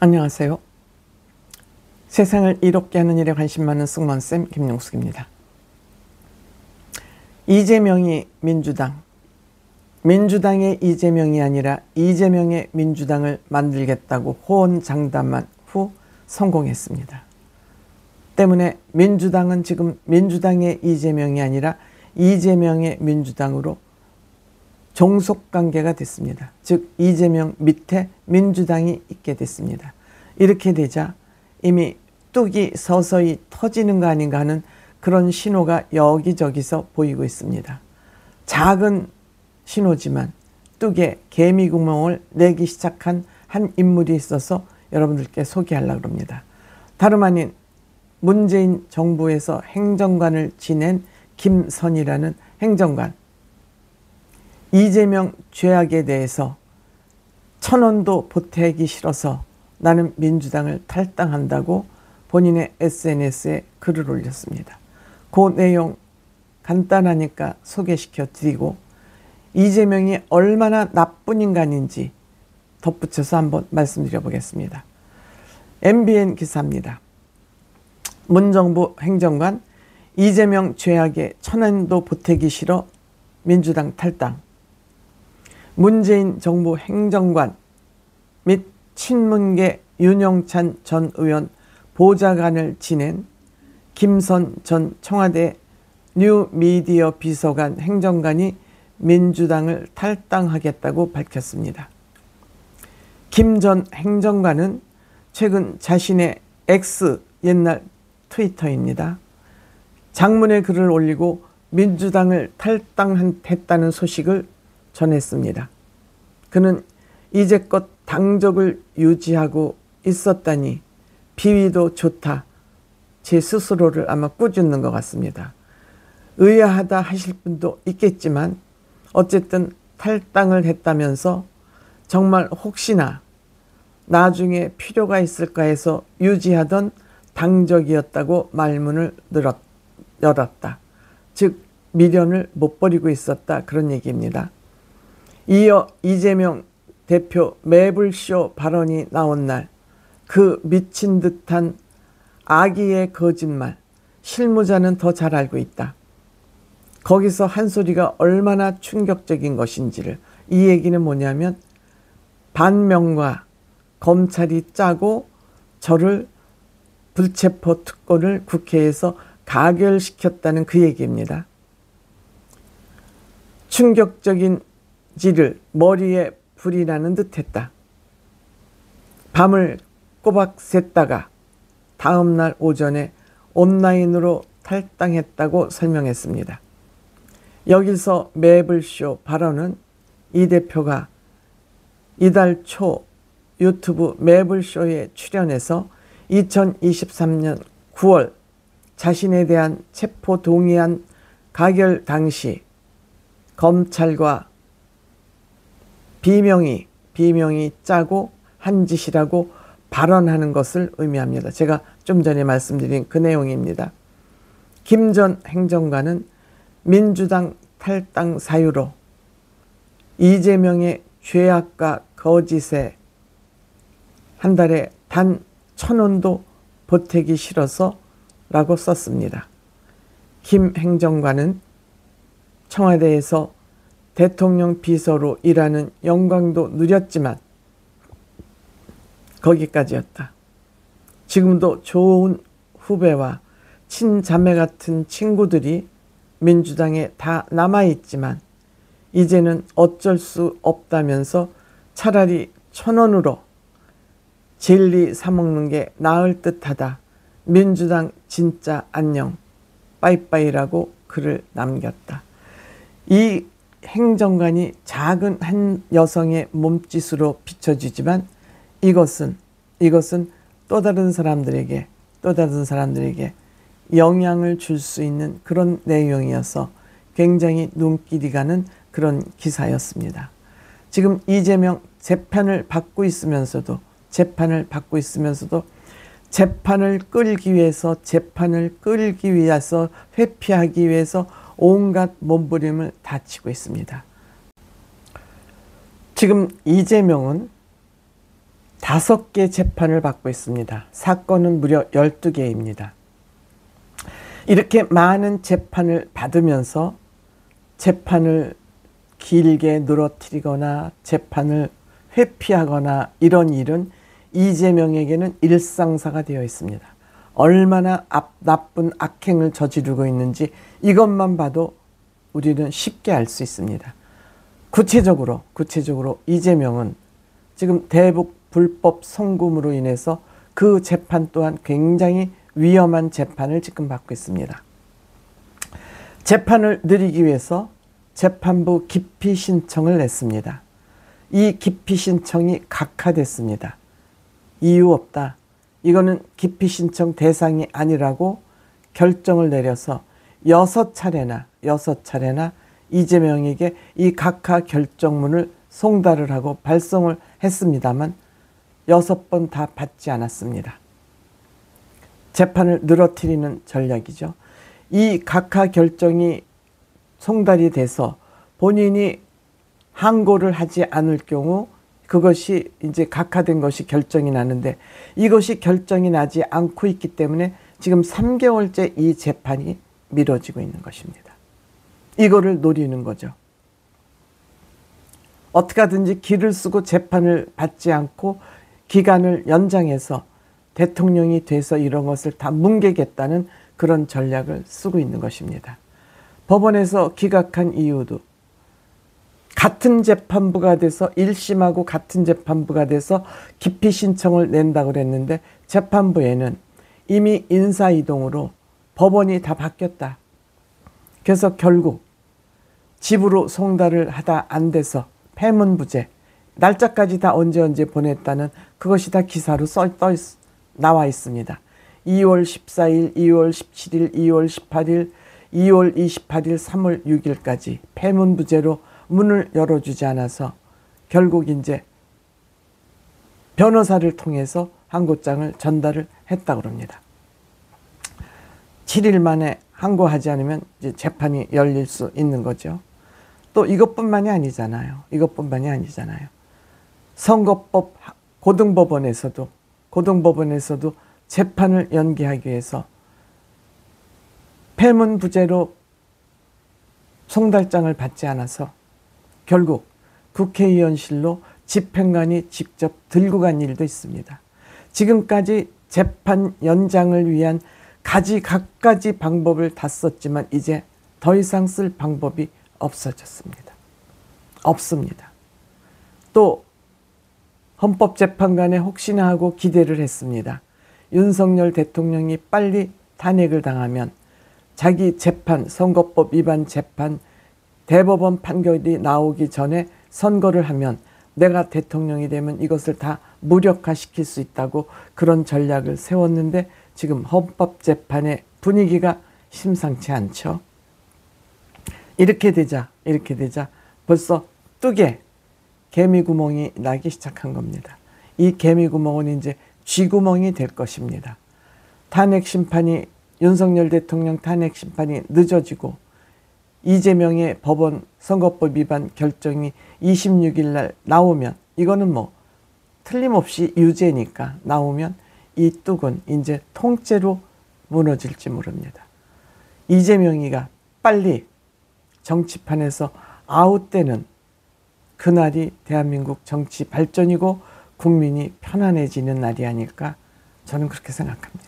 안녕하세요. 세상을 이롭게 하는 일에 관심 많은 승무원쌤 김용숙입니다. 이재명이 민주당의 이재명이 아니라 이재명의 민주당을 만들겠다고 호언장담한 후 성공했습니다. 때문에 민주당은 지금 민주당의 이재명이 아니라 이재명의 민주당으로 종속관계가 됐습니다. 즉 이재명 밑에 민주당이 있게 됐습니다. 이렇게 되자 이미 뚝이 서서히 터지는 거 아닌가 하는 그런 신호가 여기저기서 보이고 있습니다. 작은 신호지만 뚝에 개미구멍을 내기 시작한 한 인물이 있어서 여러분들께 소개하려고 합니다. 다름 아닌 문재인 정부에서 행정관을 지낸 김선이라는 행정관. 이재명 죄악에 대해서 1000원도 보태기 싫어서 나는 민주당을 탈당한다고 본인의 SNS에 글을 올렸습니다. 그 내용 간단하니까 소개시켜 드리고 이재명이 얼마나 나쁜 인간인지 덧붙여서 한번 말씀드려 보겠습니다. MBN 기사입니다. 문정부 행정관 이재명 죄악에 1000원도 보태기 싫어 민주당 탈당. 문재인 정부 행정관 및 친문계 윤영찬 전 의원 보좌관을 지낸 김선 전 청와대 뉴미디어 비서관 행정관이 민주당을 탈당하겠다고 밝혔습니다. 김 전 행정관은 최근 자신의 X 옛날 트위터입니다. 장문의 글을 올리고 민주당을 탈당했다는 소식을 전했습니다. 그는 이제껏 당적을 유지하고 있었다니 비위도 좋다. 제 스스로를 아마 꾸짖는 것 같습니다. 의아하다 하실 분도 있겠지만 어쨌든 탈당을 했다면서 정말 혹시나 나중에 필요가 있을까 해서 유지하던 당적이었다고 말문을 열었다. 즉 미련을 못 버리고 있었다. 그런 얘기입니다. 이어 이재명 대표 매불쇼 발언이 나온 날 그 미친 듯한 아기의 거짓말 실무자는 더 잘 알고 있다. 거기서 한 소리가 얼마나 충격적인 것인지를 이 얘기는 뭐냐면 반명과 검찰이 짜고 저를 불체포 특권을 국회에서 가결시켰다는 그 얘기입니다. 충격적인지를 머리에 불이 나는 듯 했다. 밤을 꼬박 샜다가 다음날 오전에 온라인으로 탈당했다고 설명했습니다. 여기서 매불쇼 발언은 이 대표가 이달 초 유튜브 매불쇼에 출연해서 2023년 9월 자신에 대한 체포 동의안 가결 당시 검찰과 비명이 짜고 한 짓이라고 발언하는 것을 의미합니다. 제가 좀 전에 말씀드린 그 내용입니다. 김 전 행정관은 민주당 탈당 사유로 이재명의 죄악과 거짓에 한 달에 단 1000원도 보태기 싫어서 라고 썼습니다. 김 행정관은 청와대에서 대통령 비서로 일하는 영광도 누렸지만 거기까지였다. 지금도 좋은 후배와 친자매 같은 친구들이 민주당에 다 남아있지만 이제는 어쩔 수 없다면서 차라리 1000원으로 젤리 사먹는 게 나을 듯하다. 민주당 진짜 안녕 빠이빠이라고 글을 남겼다. 이 행정관이 작은 한 여성의 몸짓으로 비춰지지만 이것은 또 다른 사람들에게 영향을 줄 수 있는 그런 내용이어서 굉장히 눈길이 가는 그런 기사였습니다. 지금 이재명 재판을 받고 있으면서도 재판을 끌기 위해서 회피하기 위해서 온갖 몸부림을 다치고 있습니다. 지금 이재명은 5개 재판을 받고 있습니다. 사건은 무려 12개입니다. 이렇게 많은 재판을 받으면서 재판을 길게 늘어뜨리거나 재판을 회피하거나 이런 일은 이재명에게는 일상사가 되어 있습니다. 얼마나 나쁜 악행을 저지르고 있는지 이것만 봐도 우리는 쉽게 알 수 있습니다. 구체적으로 이재명은 지금 대북 불법 송금으로 인해서 그 재판 또한 굉장히 위험한 재판을 지금 받고 있습니다. 재판을 늘리기 위해서 재판부 기피 신청을 냈습니다. 이 기피 신청이 각하됐습니다. 이유 없다. 이거는 기피 신청 대상이 아니라고 결정을 내려서 6차례나 이재명에게 이 각하 결정문을 송달을 하고 발송을 했습니다만 6번 다 받지 않았습니다. 재판을 늘어뜨리는 전략이죠. 이 각하 결정이 송달이 돼서 본인이 항고를 하지 않을 경우 그것이 이제 각하된 것이 결정이 나는데 이것이 결정이 나지 않고 있기 때문에 지금 3개월째 이 재판이 미뤄지고 있는 것입니다. 이거를 노리는 거죠. 어떻게 하든지 기를 쓰고 재판을 받지 않고 기간을 연장해서 대통령이 돼서 이런 것을 다 뭉개겠다는 그런 전략을 쓰고 있는 것입니다. 법원에서 기각한 이유도 같은 재판부가 돼서 1심하고 같은 재판부가 돼서 기피 신청을 낸다고 그랬는데 재판부에는 이미 인사이동으로 법원이 다 바뀌었다. 그래서 결국 집으로 송달을 하다 안 돼서 패문부재 날짜까지 다 언제 보냈다는 그것이 다 기사로 나와 있습니다. 2월 14일, 2월 17일, 2월 18일, 2월 28일, 3월 6일까지 패문부재로 문을 열어주지 않아서 결국 이제 변호사를 통해서 항고장을 전달을 했다고 합니다. 7일 만에 항고하지 않으면 이제 재판이 열릴 수 있는 거죠. 또 이것뿐만이 아니잖아요. 선거법 고등법원에서도 재판을 연기하기 위해서 패문부재로 송달장을 받지 않아서 결국 국회의원실로 집행관이 직접 들고 간 일도 있습니다. 지금까지 재판 연장을 위한 갖가지 방법을 다 썼지만 이제 더 이상 쓸 방법이 없어졌습니다. 또 헌법재판관에 혹시나 하고 기대를 했습니다. 윤석열 대통령이 빨리 탄핵을 당하면 자기 재판, 선거법 위반 재판, 대법원 판결이 나오기 전에 선거를 하면 내가 대통령이 되면 이것을 다 무력화시킬 수 있다고 그런 전략을 세웠는데 지금 헌법재판의 분위기가 심상치 않죠. 이렇게 되자 벌써 뚝에 개미구멍이 나기 시작한 겁니다. 이 개미구멍은 이제 쥐구멍이 될 것입니다. 윤석열 대통령 탄핵 심판이 늦어지고 이재명의 법원 선거법 위반 결정이 26일 날 나오면 이거는 뭐 틀림없이 유죄니까 나오면 이 뚝은 이제 통째로 무너질지 모릅니다. 이재명이가 빨리 정치판에서 아웃되는 그날이 대한민국 정치 발전이고 국민이 편안해지는 날이 아닐까 저는 그렇게 생각합니다.